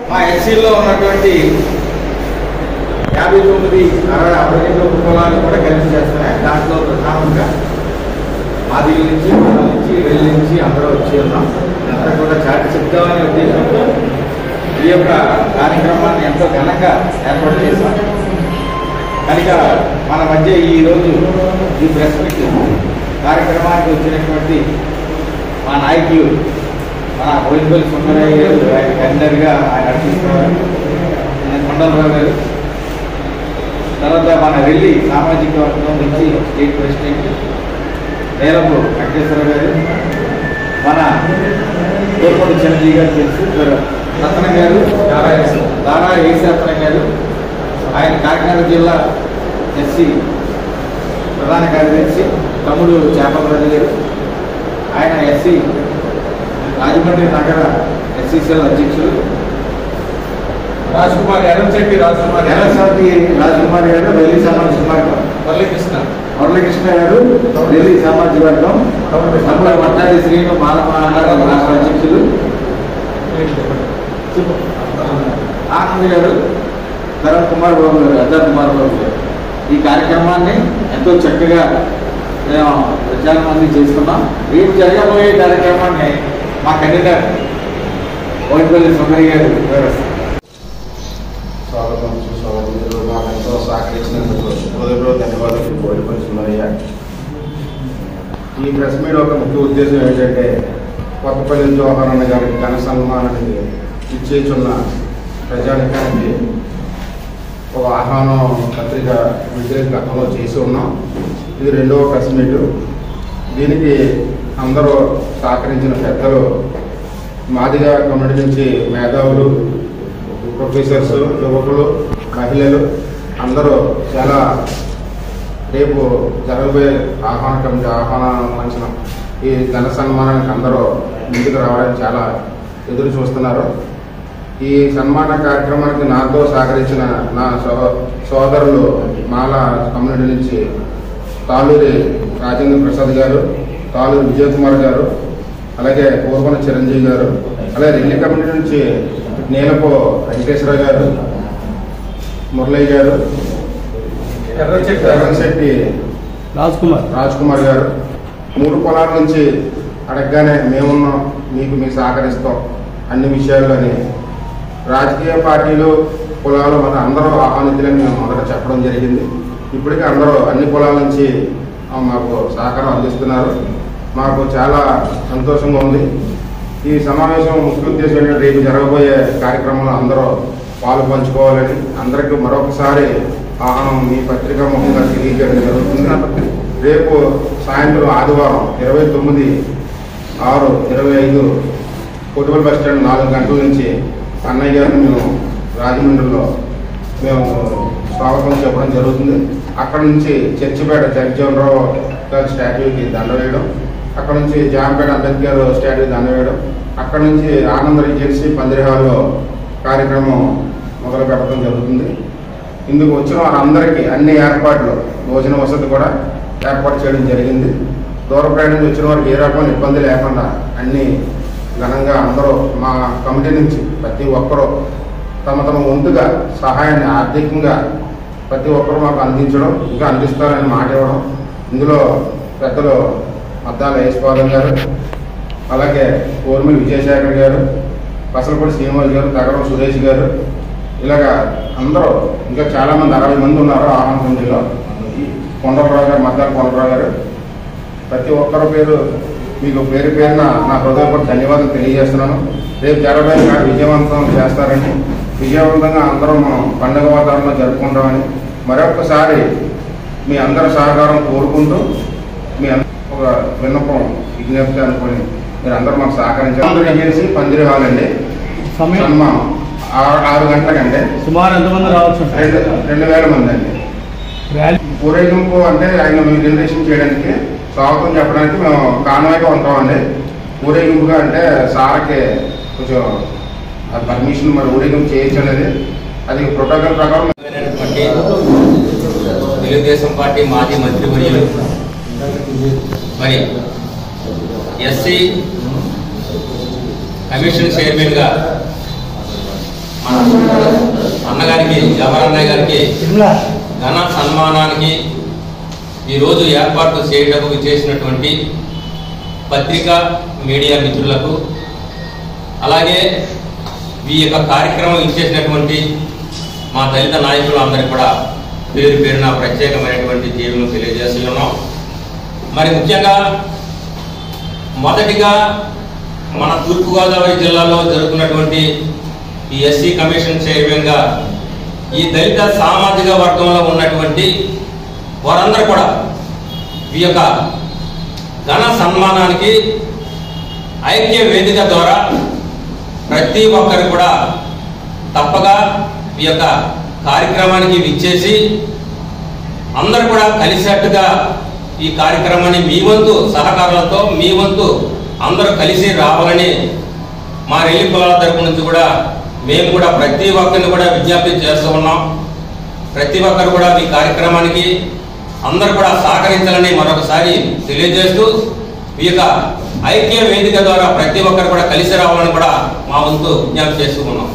మా ఎస్సీలో ఉన్నటువంటి 59 అభివృద్ధి కులాలు కూడా కలిసి చేస్తున్నాయి. దాంట్లో ప్రధానంగా మాదిల నుంచి వెళ్ళి నుంచి అందరూ వచ్చి ఉన్నాం. అంతా కూడా చాటి చెప్తామనే ఉద్దేశంతో ఈ యొక్క కార్యక్రమాన్ని ఎంతో ఘనంగా ఏర్పాటు చేశాం. కనుక మన మధ్య ఈరోజు ఈ ప్రెస్ మీట్ కార్యక్రమానికి వచ్చినటువంటి మా నాయకులు మన బోయినపల్లి సుందరయ్య గారు, ఆయన కన్వీనర్గా ఆయన నడిపిస్తున్నారు, కొండలరావు గారు, తర్వాత మన రెల్లి సామాజిక వర్గం నుంచి స్టేట్ ప్రెసిడెంట్ నేలపు వెంకటేశ్వర గారు, మన తోర్పడి చిరంజీవి గారు తెలుసు, రత్నం గారు, దారా ఏసరత్నం గారు, ఆయన కాకినాడ జిల్లా ఎస్సీ ప్రధాన కార్యదర్శి, తమ్ముడు చేపలరాజు గారు, ఆయన ఎస్సీ రాజమండ్రి నగర ఎస్సీసీఎల్ అధ్యక్షులు, రాజ్కుమార్ ఎర్రంశెట్టి రాజ్కుమార్ గారు, రెల్లి సామాజిక వర్గం, మురళీకృష్ణ గారు, రెల్లి సామాజిక వర్గం, మట్టాడి శ్రీను రాష్ట్ర అధ్యక్షులు, ఆనంద్ గారు, ధరణ్ కుమార్ బాబు గారు, అజర్ కుమార్ బాబు గారు. ఈ కార్యక్రమాన్ని ఎంతో చక్కగా మేము ప్రచారం చేస్తున్నాం. రేపు జరగబోయే కార్యక్రమాన్ని మా కన్వీనర్ బోయినపల్లి సుందరయ్య గారు వివరిస్తారు. స్వాగతం సుస్వాగతం. మాకు ఎంతో సహకరించినందుకు హృదయపూర్వక ధన్యవాదాలు బోయినపల్లి సుందరయ్య. ఈ ప్రెస్ మీట్ ఒక ముఖ్య ఉద్దేశం ఏంటంటే కొత్తపల్లి జవహర్ అన్న గారికి ఘన సన్మానానికి ఇచ్చేచున్న ప్రజానికానికి ఒక ఆహ్వానం పత్రిక విడుదల గతంలో చేసి ఉన్నాం. ఇది రెండవ ప్రెస్ మీటు. దీనికి అందరూ సహకరించిన పెద్దలు, మాదిగా కమ్యూనిటీ నుంచి మేధావులు, ప్రొఫెసర్స్, యువకులు, మహిళలు అందరూ చాలా రేపు జరగబోయే ఆహ్వానించిన ఈ ఘన సన్మానానికి అందరూ ముందుకు రావడానికి చాలా ఎదురు చూస్తున్నారు. ఈ సన్మాన కార్యక్రమానికి నాతో సహకరించిన నా సోదరులు మాల కమ్యూనిటీ నుంచి తాళూరి రాజేంద్ర ప్రసాద్ గారు, తాళూరి విజయ్ కుమార్ గారు, అలాగే పూర్వన చిరంజీవి గారు, అలాగే రెల్లి కమ్యూనిటీ నుంచి నేలపు వెంకటేశ్వర గారు, మురళయ్య గారు, ఎర్రంశెట్టి రాజ్కుమార్ గారు, 3 కులాల నుంచి అడగగానే మేమున్నాం, మీకు సహకరిస్తాం అన్ని విషయాల్లోని. రాజకీయ పార్టీలు, కులాలు మన అందరూ ఆహ్వానితులని మేము మొదట చెప్పడం జరిగింది. ఇప్పటికీ అందరూ అన్ని కులాల నుంచి మాకు సహకారం అందిస్తున్నారు. మాకు చాలా సంతోషంగా ఉంది. ఈ సమావేశం ముఖ్య ఉద్దేశం ఏంటంటే రేపు జరగబోయే కార్యక్రమంలో అందరూ పాలు పంచుకోవాలని అందరికీ మరొకసారి ఆహ్వానం మీ పత్రికా ముఖంగా తెలియజేయడం జరుగుతుంది. రేపు సాయంత్రం ఆదివారం 29/6/25 కొట్టుపల్లి బస్ స్టాండ్ 4 గంటల నుంచి అన్నయ్య గారిని మేము రాజమండ్రిలో మేము స్వాగతం చెప్పడం జరుగుతుంది. అక్కడ నుంచి చర్చిపేట జగజ్జీవనరావు గారి స్టాట్యూకి దండ వేయడం, అక్కడ నుంచి జాంపేట అంబేద్కర్ స్టాట్యూకి దండ వేయడం, అక్కడ నుంచి ఆనంద రీజెన్సీ పందిరి హాల్లో కార్యక్రమం మొదలు పెట్టడం జరుగుతుంది. ఇందుకు వచ్చిన వారందరికీ అన్ని ఏర్పాట్లు, భోజన వసతి కూడా ఏర్పాటు చేయడం జరిగింది. దూర ప్రయాణం వచ్చిన వారికి ఏ రకమైన ఇబ్బంది లేకుండా అన్ని ఘనంగా అందరూ మా కమిటీ నుంచి ప్రతి ఒక్కరూ తమ వంతుగా సహాయాన్ని ఆర్థికంగా ప్రతి ఒక్కరూ మాకు అందించడం, ఇంకా అందిస్తారని మాట ఇవ్వడం. ఇందులో పెద్దలు మద్దాల యేసుపాదం గారు, అలాగే కోర్మిలి విజయశేఖర్ గారు, పసలపూడి శ్రీనివాస్ గారు, తగరం సురేష్ గారు, ఇలాగా అందరూ ఇంకా చాలామంది 60 మంది ఉన్నారు ఆహ్వాన కమిటీలో. కొండలరావు గారు, మద్దాల కొండలరావు గారు, ప్రతి ఒక్కరి పేరు మీకు పేరు పేరున నా హృదయపూర్వక ధన్యవాదాలు తెలియజేస్తున్నాను. రేపు జరగబోయే విజయవంతం చేస్తారని, విజయవంతంగా అందరం మనం పండుగ వాతావరణంలో జరుపుకుంటామని మరొకసారి మీ అందరి సహకారం కోరుకుంటూ మీ ఒక విన్నపం విజ్ఞప్తి అనుకుని మీరు అందరూ మాకు సహకరించాలి. రీజెన్సీ పందిరి హాల్ అండి. సన్మానం 6 గంటలకండి. సుమారు ఎంతమంది రావచ్చు? 2000 మంది అండి. ఊరేగింపు అంటే ఆయన జనరేషన్ చేయడానికి, స్వాగతం చెప్పడానికి మేము కాన్వాయ్గా ఉంటామండి. ఊరేగింపుగా అంటే సార్కి కొంచెం పర్మిషన్ మరి ఊరేగింపు చేయొచ్చు అనేది అది ప్రోటోకాల్ ప్రకారం. తెలుగుదేశం పార్టీ మాజీ మంత్రివర్యులు మరి ఎస్సీ కమిషన్ చైర్మన్గా అన్నగారికి జవహర్ అన్నయ్య గారికి ఘన సన్మానానికి ఈరోజు ఏర్పాటు చేయడానికి చేసినటువంటి పత్రికా మీడియా మిత్రులకు, అలాగే ఈ యొక్క కార్యక్రమం ఇచ్చేసినటువంటి మా దళిత నాయకులు అందరికీ కూడా పేరు పేరున ప్రత్యేకమైనటువంటి తీరును తెలియజేస్తున్నాం. మరి ముఖ్యంగా మొదటిగా మన తూర్పుగోదావరి జిల్లాలో జరుగుతున్నటువంటి ఈ ఎస్సీ కమిషన్ చైర్మన్గా ఈ దళిత సామాజిక వర్గంలో ఉన్నటువంటి వారందరూ కూడా ఈ యొక్క ఘన సన్మానానికి ఐక్య వేదిక ద్వారా ప్రతి ఒక్కరు కూడా తప్పగా ఈ యొక్క కార్యక్రమానికి విచ్చేసి అందరూ కూడా కలిసేట్టుగా ఈ కార్యక్రమాన్ని మీ వంతు సహకారాలతో మీ వంతు అందరూ కలిసి రావాలని మా రెల్లి కులాల తరపు నుంచి కూడా మేము కూడా ప్రతి ఒక్కరిని కూడా విజ్ఞప్తి చేస్తూ ఉన్నాం. ప్రతి ఒక్కరు కూడా ఈ కార్యక్రమానికి అందరూ కూడా సహకరించాలని మరొకసారి తెలియజేస్తూ ఈ యొక్క ఐక్య వేదిక ద్వారా ప్రతి ఒక్కరు కూడా కలిసి రావాలని కూడా మా వంతు విజ్ఞప్తి చేస్తూ ఉన్నాం.